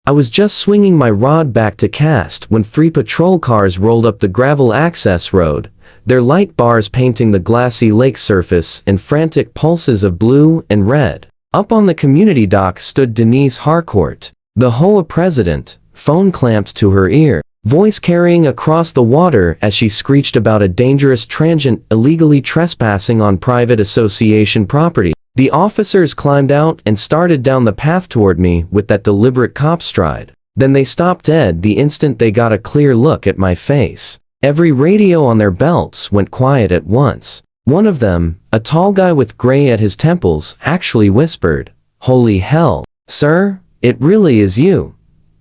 I was just swinging my rod back to cast when 3 patrol cars rolled up the gravel access road, their light bars painting the glassy lake surface in frantic pulses of blue and red. Up on the community dock stood Denise Harcourt, the HOA president, phone clamped to her ear, voice carrying across the water as she screeched about a dangerous transient illegally trespassing on private association property. The officers climbed out and started down the path toward me with that deliberate cop stride. Then they stopped dead the instant they got a clear look at my face. Every radio on their belts went quiet at once. One of them, a tall guy with gray at his temples, actually whispered, "Holy hell, sir, it really is you.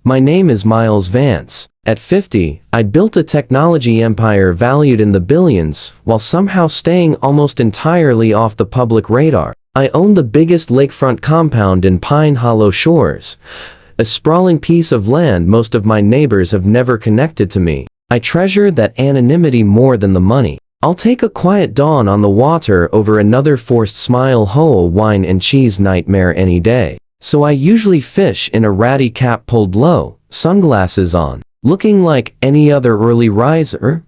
My name is Miles Vance. At 50, I'd built a technology empire valued in the billions while somehow staying almost entirely off the public radar. I own the biggest lakefront compound in Pine Hollow Shores, a sprawling piece of land most of my neighbors have never connected to me. I treasure that anonymity more than the money. I'll take a quiet dawn on the water over another forced smile HOA wine and cheese nightmare any day. So I usually fish in a ratty cap pulled low, sunglasses on, looking like any other early riser.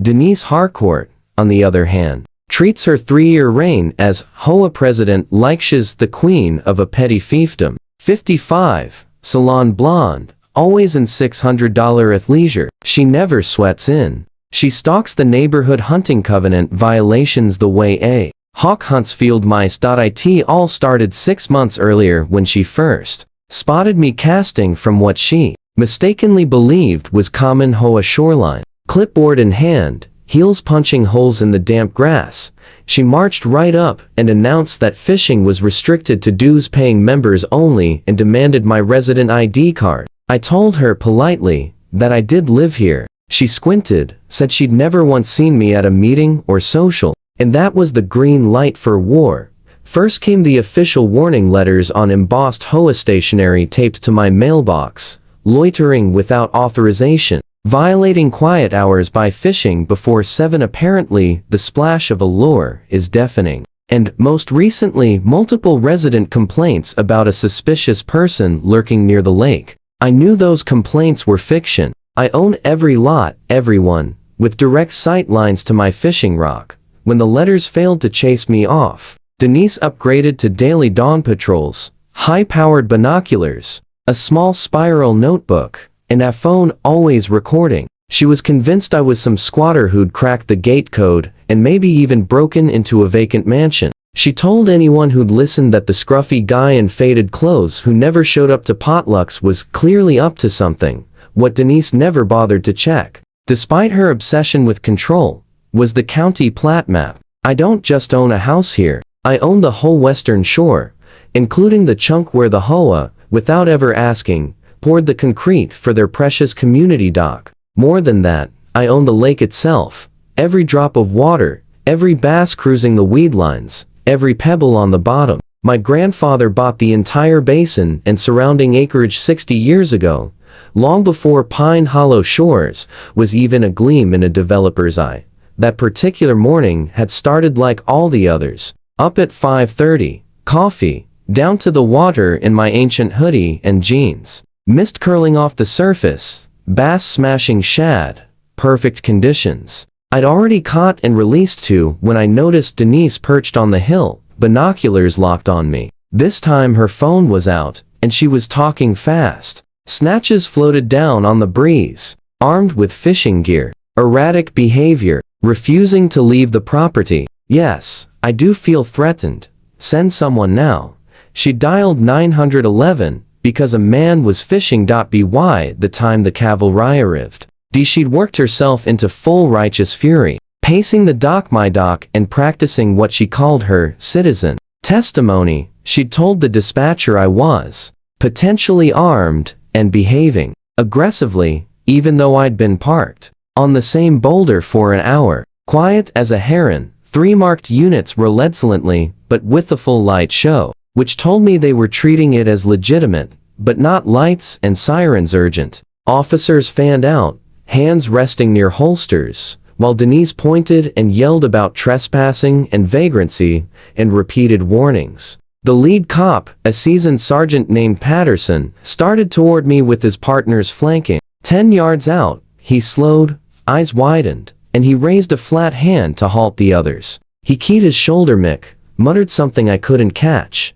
Denise Harcourt, on the other hand, treats her 3-year reign as HOA president like she's the queen of a petty fiefdom. 55, salon blonde, always in $600 athleisure. She never sweats in. She stalks the neighborhood hunting covenant violations the way a hawk hunts field mice. It all started 6 months earlier when she first spotted me casting from what she mistakenly believed was common HOA shoreline. Clipboard in hand, heels punching holes in the damp grass, she marched right up and announced that fishing was restricted to dues-paying members only and demanded my resident ID card. I told her politely that I did live here. She squinted, said she'd never once seen me at a meeting or social, and that was the green light for war. First came the official warning letters on embossed HOA stationery taped to my mailbox: loitering without authorization, violating quiet hours by fishing before 7. Apparently, the splash of a lure is deafening. And, most recently, multiple resident complaints about a suspicious person lurking near the lake. I knew those complaints were fiction. I own every lot, everyone, with direct sight lines to my fishing rock. When the letters failed to chase me off, Denise upgraded to daily dawn patrols, high-powered binoculars, a small spiral notebook, and a phone always recording. She was convinced I was some squatter who'd cracked the gate code and maybe even broken into a vacant mansion. She told anyone who'd listened that the scruffy guy in faded clothes who never showed up to potlucks was clearly up to something. What Denise never bothered to check, despite her obsession with control, was the county plat map. I don't just own a house here. I own the whole western shore, including the chunk where the HOA, without ever asking, poured the concrete for their precious community dock. More than that, I own the lake itself, every drop of water, every bass cruising the weed lines, every pebble on the bottom. My grandfather bought the entire basin and surrounding acreage 60 years ago, long before Pine Hollow Shores was even a gleam in a developer's eye. That particular morning had started like all the others. Up at 5:30, coffee, down to the water in my ancient hoodie and jeans. Mist curling off the surface, bass smashing shad, perfect conditions. I'd already caught and released 2 when I noticed Denise perched on the hill, binoculars locked on me. This time her phone was out, and she was talking fast. Snatches floated down on the breeze, armed with fishing gear. Erratic behavior, refusing to leave the property. Yes, I do feel threatened. Send someone now. She dialed 911 because a man was fishing. By the time the cavalry arrived, she'd worked herself into full righteous fury, pacing the dock my dock and practicing what she called her citizen testimony. She'd told the dispatcher I was potentially armed and behaving aggressively, even though I'd been parked on the same boulder for an hour, quiet as a heron. 3 marked units relentlessly, but with a full light show, which told me they were treating it as legitimate, but not lights and sirens urgent. Officers fanned out, hands resting near holsters, while Denise pointed and yelled about trespassing and vagrancy, and repeated warnings. The lead cop, a seasoned sergeant named Patterson, started toward me with his partners flanking. 10 yards out, he slowed, eyes widened, and he raised a flat hand to halt the others. He keyed his shoulder mic, muttered something I couldn't catch,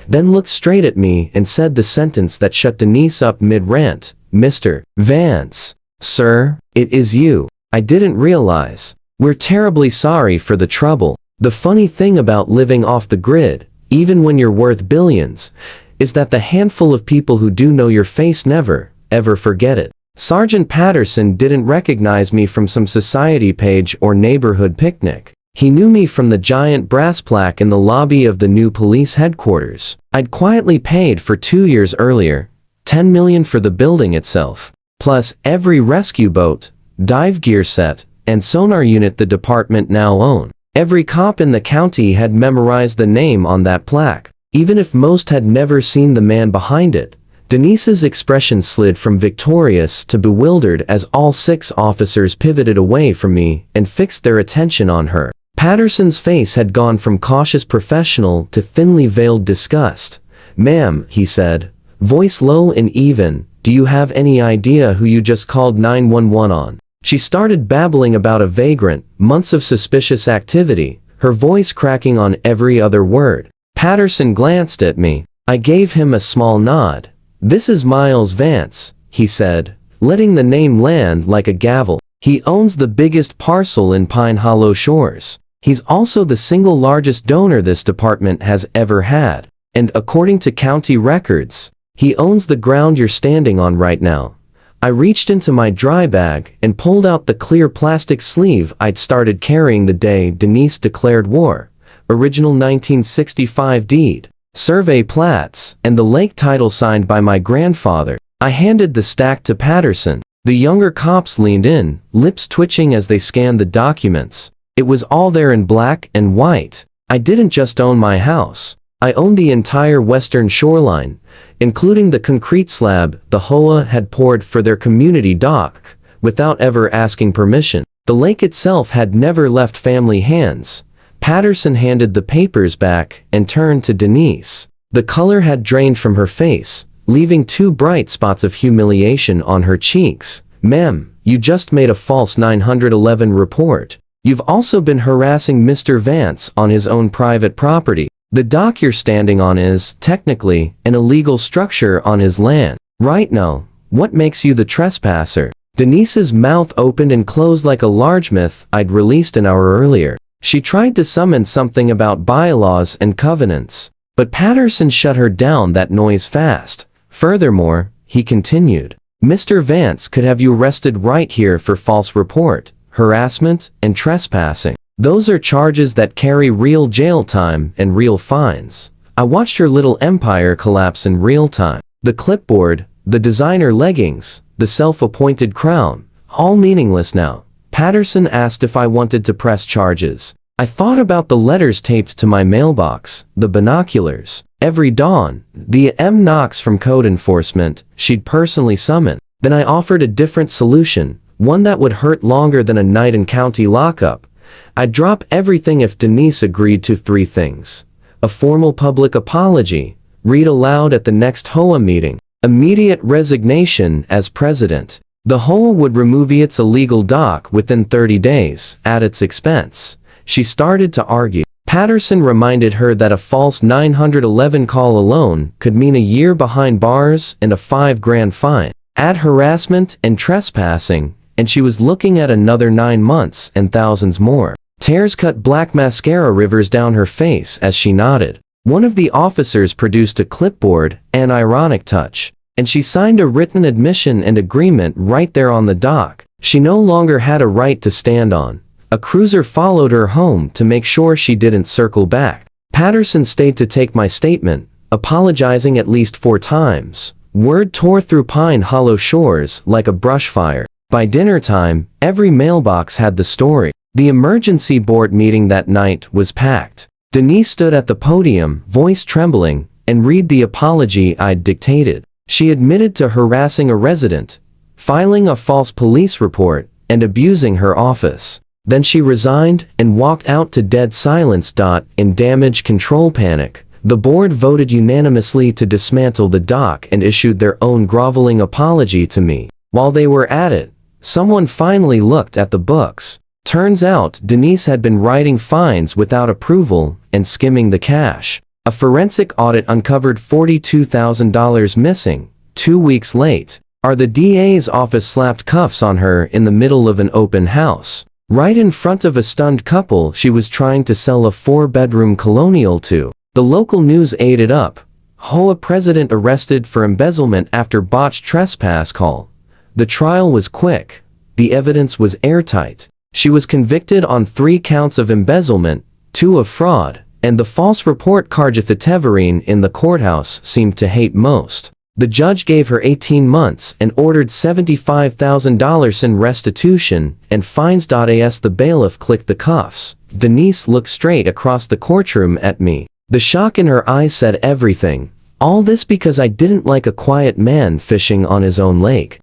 then looked straight at me and said the sentence that shut Denise up mid-rant. "Mr. Vance. Sir, it is you. I didn't realize. We're terribly sorry for the trouble. The funny thing about living off the grid, even when you're worth billions, is that the handful of people who do know your face never, ever forget it." Sergeant Patterson didn't recognize me from some society page or neighborhood picnic. He knew me from the giant brass plaque in the lobby of the new police headquarters. I'd quietly paid for 2 years earlier, $10 million for the building itself, plus every rescue boat, dive gear set, and sonar unit the department now owned. Every cop in the county had memorized the name on that plaque, even if most had never seen the man behind it. Denise's expression slid from victorious to bewildered as all 6 officers pivoted away from me and fixed their attention on her. Patterson's face had gone from cautious professional to thinly veiled disgust. "Ma'am," he said, voice low and even, "do you have any idea who you just called 911 on?" She started babbling about a vagrant, months of suspicious activity, her voice cracking on every other word. Patterson glanced at me. I gave him a small nod. "This is Miles Vance," he said, letting the name land like a gavel. "He owns the biggest parcel in Pine Hollow Shores. He's also the single largest donor this department has ever had. And according to county records, he owns the ground you're standing on right now." I reached into my dry bag and pulled out the clear plastic sleeve I'd started carrying the day Denise declared war. Original 1965 deed, survey plats, and the lake title signed by my grandfather. I handed the stack to Patterson. The younger cops leaned in, lips twitching as they scanned the documents. It was all there in black and white. I didn't just own my house. I owned the entire western shoreline, including the concrete slab the HOA had poured for their community dock, without ever asking permission. The lake itself had never left family hands. Patterson handed the papers back and turned to Denise. The color had drained from her face, leaving 2 bright spots of humiliation on her cheeks. "Ma'am, you just made a false 911 report. You've also been harassing Mr. Vance on his own private property. The dock you're standing on is, technically, an illegal structure on his land. Right now, what makes you the trespasser?" Denise's mouth opened and closed like a large myth I'd released an hour earlier. She tried to summon something about bylaws and covenants, but Patterson shut her down that noise fast. "Furthermore," he continued, "Mr. Vance could have you arrested right here for false report, harassment, and trespassing. Those are charges that carry real jail time and real fines." I watched her little empire collapse in real time. The clipboard, the designer leggings, the self-appointed crown, all meaningless now. Patterson asked if I wanted to press charges. I thought about the letters taped to my mailbox, the binoculars, every dawn, the knocks from code enforcement she'd personally summon. Then I offered a different solution, one that would hurt longer than a night in county lockup. I'd drop everything if Denise agreed to 3 things. A formal public apology, read aloud at the next HOA meeting, immediate resignation as president. The HOA would remove its illegal dock within 30 days, at its expense. She started to argue. Patterson reminded her that a false 911 call alone could mean a year behind bars and a $5,000 fine. Add harassment and trespassing, and she was looking at another 9 months and thousands more. Tears cut black mascara rivers down her face as she nodded. One of the officers produced a clipboard, an ironic touch, and she signed a written admission and agreement right there on the dock. She no longer had a right to stand on. A cruiser followed her home to make sure she didn't circle back. Patterson stayed to take my statement, apologizing at least 4 times. Word tore through Pine Hollow Shores like a brush fire. By dinner time, every mailbox had the story. The emergency board meeting that night was packed. Denise stood at the podium, voice trembling, and read the apology I'd dictated. She admitted to harassing a resident, filing a false police report, and abusing her office. Then she resigned and walked out to dead silence. In damage control panic, The board voted unanimously to dismantle the dock and issued their own groveling apology to me. While they were at it, someone finally looked at the books. Turns out Denise had been writing fines without approval and skimming the cash. A forensic audit uncovered $42,000 missing. 2 weeks late, the DA's office slapped cuffs on her in the middle of an open house. Right in front of a stunned couple she was trying to sell a 4-bedroom colonial to. The local news ate it up. HOA president arrested for embezzlement after botched trespass call. The trial was quick. The evidence was airtight. She was convicted on 3 counts of embezzlement, 2 of fraud, and the false report Karjatha in the courthouse seemed to hate most. The judge gave her 18 months and ordered $75,000 in restitution and fines. As the bailiff clicked the cuffs, Denise looked straight across the courtroom at me. The shock in her eyes said everything. All this because I didn't like a quiet man fishing on his own lake.